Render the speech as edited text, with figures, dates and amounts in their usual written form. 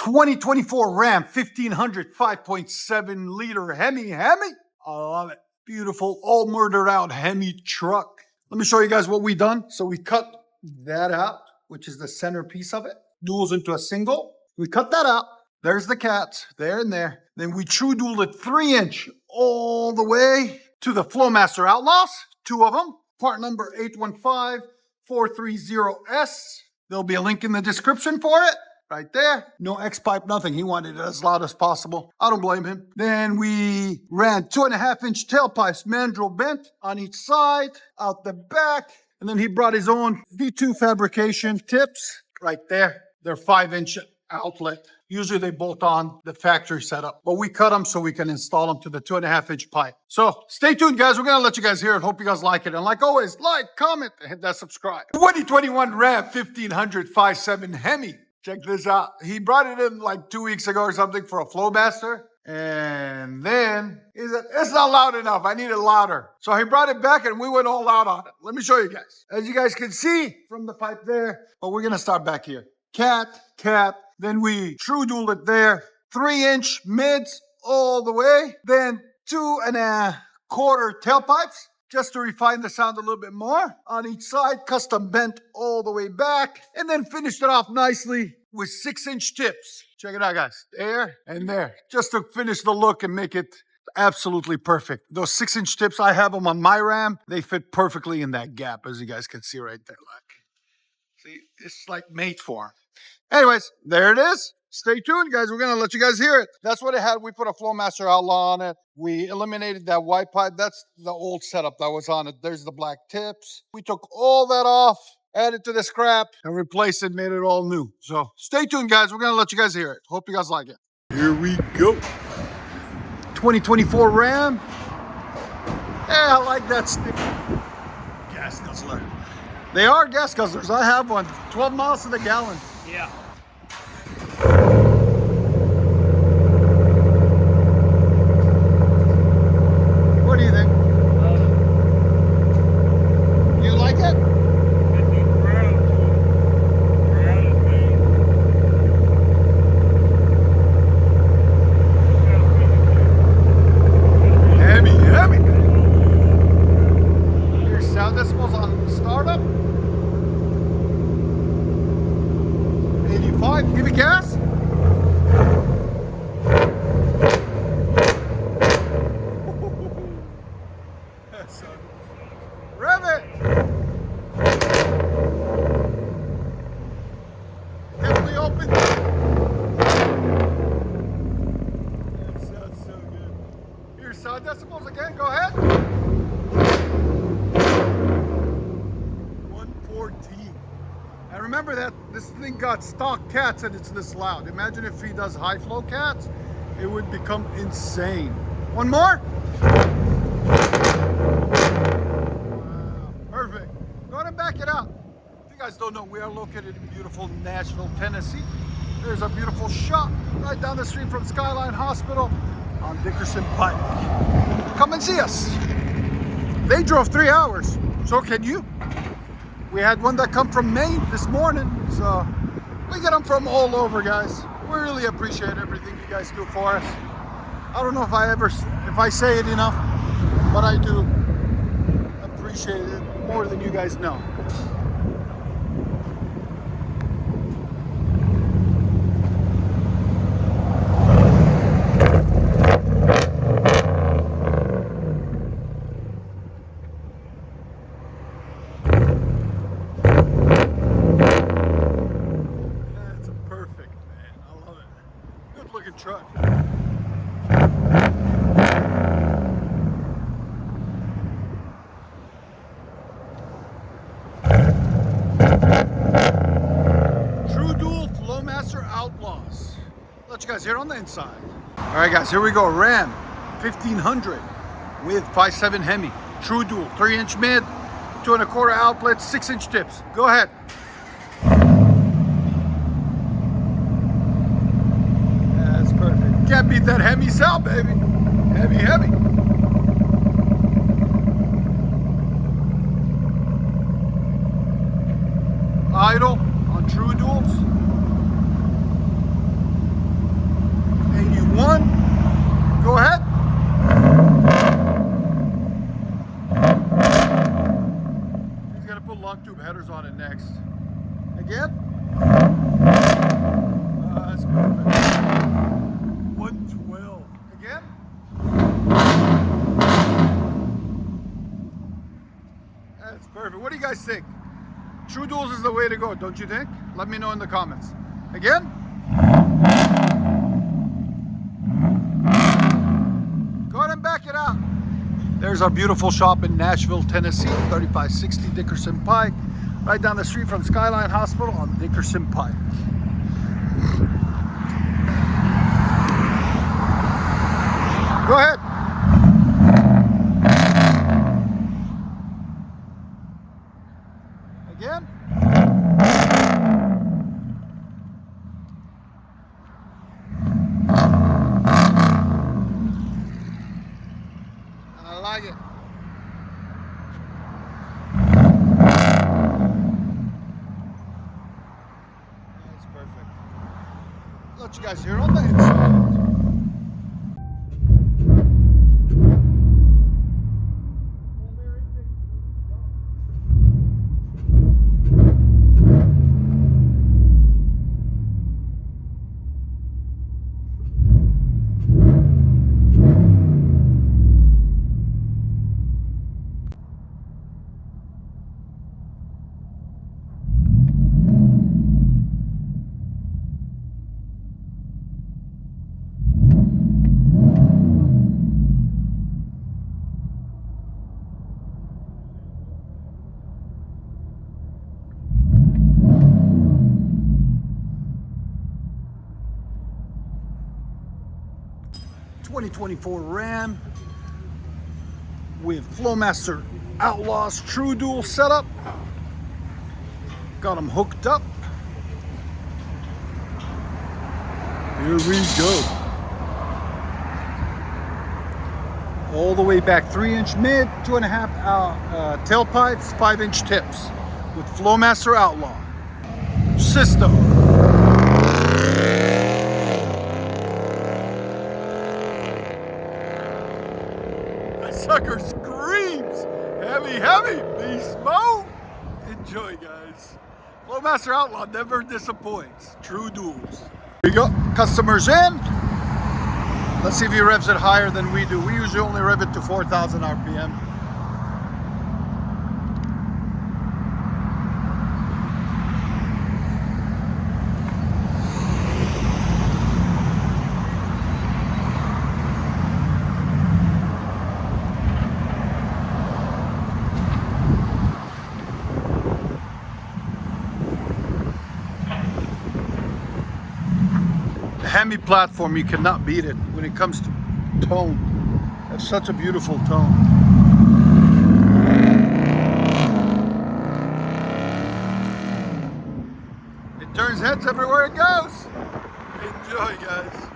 2024 Ram 1500 5.7 liter Hemi. I love it. Beautiful, all murdered out Hemi truck. Let me show you guys what we done. So we cut that out, which is the centerpiece of it. Duals into a single. We cut that out. There's the cats, there and there. Then we true dualed it 3-inch all the way to the Flowmaster Outlaws, 2 of them. Part number 815430S. There'll be a link in the description for it. Right there. No X-pipe, nothing. He wanted it as loud as possible. I don't blame him. Then we ran 2.5-inch tailpipes, mandrel bent on each side, out the back. And then he brought his own V2 fabrication tips right there. They're 5-inch outlet. Usually they bolt on the factory setup, but we cut them so we can install them to the 2.5-inch pipe. So stay tuned, guys. We're going to let you guys hear it. Hope you guys like it. And like always, like, comment, and hit that subscribe. 2021 Ram 1500 5.7 Hemi. Check this out. He brought it in like 2 weeks ago or something for a Flowmaster. And then he said, it's not loud enough. I need it louder. So he brought it back and we went all out on it. Let me show you guys. As you guys can see from the pipe there, but we're going to start back here. Cat. Then we true dual it there. 3-inch mids all the way. Then 2.25 tailpipes. Just to refine the sound a little bit more. On each side, custom bent all the way back. And then finished it off nicely with 6-inch tips. Check it out, guys. There and there. Just to finish the look and make it absolutely perfect. Those 6-inch tips, I have them on my Ram. They fit perfectly in that gap, as you guys can see right there. Look. See, it's like made for them. Anyways, there it is. Stay tuned, guys. We're going to let you guys hear it. That's what it had. We put a Flowmaster Outlaw on it. We eliminated that white pipe. That's the old setup that was on it. There's the black tips. We took all that off, added to the scrap, and replaced it, made it all new. So stay tuned, guys. We're going to let you guys hear it. Hope you guys like it. Here we go. 2024 Ram. Yeah, I like that stick. Gas guzzler. They are gas guzzlers. I have one. 12 miles to the gallon. Yeah. What do you think? You like it? Heavy. Your sound decibels on startup? 85. Give it gas. Rev it. Definitely open. That sounds so good. Your sound decibels again. Go ahead. 114. And remember that this thing got stock cats and it's this loud. Imagine if he does high flow cats, it would become insane. One more. Wow, perfect. Go ahead and back it out. If you guys don't know, we are located in beautiful Nashville, Tennessee. There's a beautiful shop right down the street from Skyline Hospital on Dickerson Pike. Come and see us. They drove 3 hours, so can you. We had one that come from Maine this morning, so we get them from all over, guys. We really appreciate everything you guys do for us. I don't know if I say it enough, but I do appreciate it more than you guys know. Truck. True dual Flowmaster Outlaws. Let you guys hear on the inside. All right, guys, here we go. Ram 1500 with 5.7 Hemi. True dual, 3-inch mid, 2.25 outlets, 6-inch tips. Go ahead. Can't beat that Hemi sound, baby. Heavy. Idle on true duals. duals is the way to go, don't you think? Let me know in the comments. Again. Go ahead and back it out. There's our beautiful shop in Nashville, Tennessee, 3560 Dickerson Pike, right down the street from Skyline Hospital on Dickerson Pike. Go ahead. Again. I like it. That's perfect. I'll let you guys hear all that inside. '24 Ram with Flowmaster Outlaws True Dual setup. Got them hooked up. Here we go. All the way back, 3-inch mid, 2.5 tailpipes, 5-inch tips with Flowmaster Outlaw system. Sucker screams heavy, heavy, beast mode. Enjoy, guys. Flowmaster Outlaw never disappoints. True duals. Here we go. Customers in. Let's see if he revs it higher than we do. We usually only rev it to 4,000 RPM. HEMI platform, you cannot beat it when it comes to tone. That's such a beautiful tone. It turns heads everywhere it goes. Enjoy, guys.